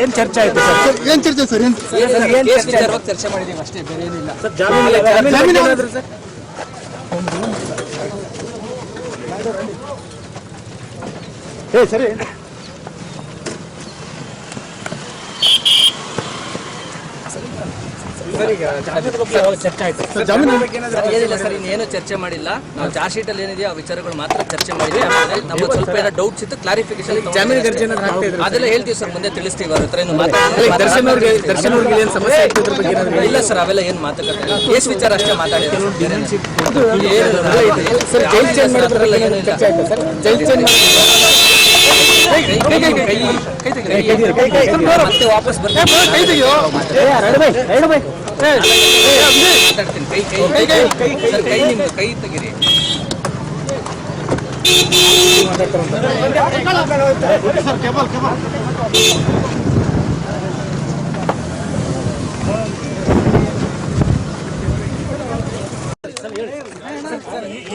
ಏನ್ ಚರ್ಚೆ ಆಯ್ತು ಸರ್? ಏನ್ ಚರ್ಚೆ ಸರ್? ಚರ್ಚೆ ಮಾಡಿದೀವಿ ಅಷ್ಟೇ, ಬೇರೆ ಏನಿಲ್ಲ ಸರ್. ಜಾಮೀನು ಸರ್ ಸರಿ ಚರ್ಚೆ ಆಯ್ತು ಏನಿಲ್ಲ ಸರ್, ಇನ್ನೇನು ಚರ್ಚೆ ಮಾಡಿಲ್ಲ. ನಾವು ಚಾರ್ಜ್ ಶೀಟ್ ಅಲ್ಲಿ ಏನಿದೆಯೋ ಆ ವಿಚಾರಗಳು ಮಾತ್ರ ಚರ್ಚೆ ಮಾಡಿದ್ವಿ. ನಮ್ಗೆ ಸ್ವಲ್ಪ ಏನೋ ಡೌಟ್ಸ್ ಇತ್ತು, ಕ್ಲಾರಿಫಿಕೇಶನ್ ಅದೆಲ್ಲ ಹೇಳ್ತೀವಿ ಸರ್, ಮುಂದೆ ತಿಳಿಸ್ತೀವಿ. ಅವ್ರ ಹತ್ರ ಇಲ್ಲ ಸರ್, ಅವೆಲ್ಲ ಏನು ಮಾತುಕತೆ ಕೇಸ್ ವಿಚಾರ ಅಷ್ಟೇ ಮಾತಾಡಿದ್ರು. ಮತ್ತೆ ವಾಪಸ್ ಬರ್ತೀನಿ. ಕೈ ನಿಮ್ದು ಕೈ ತೆಗೀರಿ.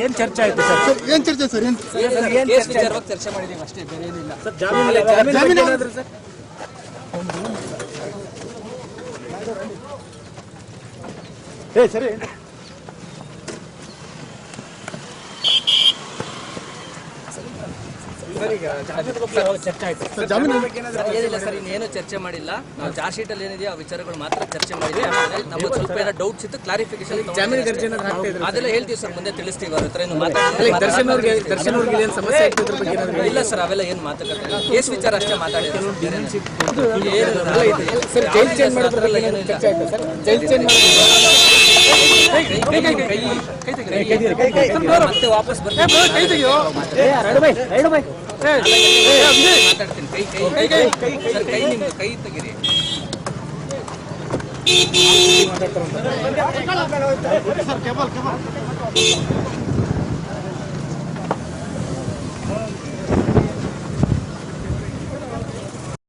ಏನ್ ಚರ್ಚೆ ಆಯ್ತು ಸರ್? ಏನ್ ಚರ್ಚೆ ಸರ್? ಕೇಸ್ ವಿಚಾರವಾಗಿ ಚರ್ಚೆ ಮಾಡಿದೀವಿ ಅಷ್ಟೇ, ಬೇರೆ ಏನಿಲ್ಲ ಸರ್. ಜಾಮೀನು ಸರ್ ಸರಿ ಚರ್ಚೆ ಆಯ್ತು ಏನಿಲ್ಲ ಸರ್, ಇನ್ನೇನು ಚರ್ಚೆ ಮಾಡಿಲ್ಲ. ನಾವು ಚಾರ್ಜ್ ಶೀಟ್ ಅಲ್ಲಿ ಏನಿದೆಯೋ ಆ ವಿಚಾರಗಳು ಮಾತ್ರ ಚರ್ಚೆ ಮಾಡಿದ್ವಿ. ನಮ್ಗೆ ಸ್ವಲ್ಪ ಏನೋ ಡೌಟ್ಸ್ ಇತ್ತು, ಕ್ಲಾರಿಫಿಕೇಶನ್ ಅದೆಲ್ಲ ಹೇಳ್ತೀವಿ ಸರ್, ಮುಂದೆ ತಿಳಿಸ್ತೀವಿ. ಅವ್ರ ಹತ್ರ ಇಲ್ಲ ಸರ್, ಅವೆಲ್ಲ ಏನು ಮಾತುಕತೆ ಕೇಸ್ ವಿಚಾರ ಅಷ್ಟೇ ಮಾತಾಡಿದ್ರು. ಮತ್ತೆ ವಾಪಸ್ ಬರ್ತೀನಿ. ಮಾತಾಡ್ತೀನಿ. ಕೈ ನಿಮ್ದು ಕೈ ತೆಗೀರಿ.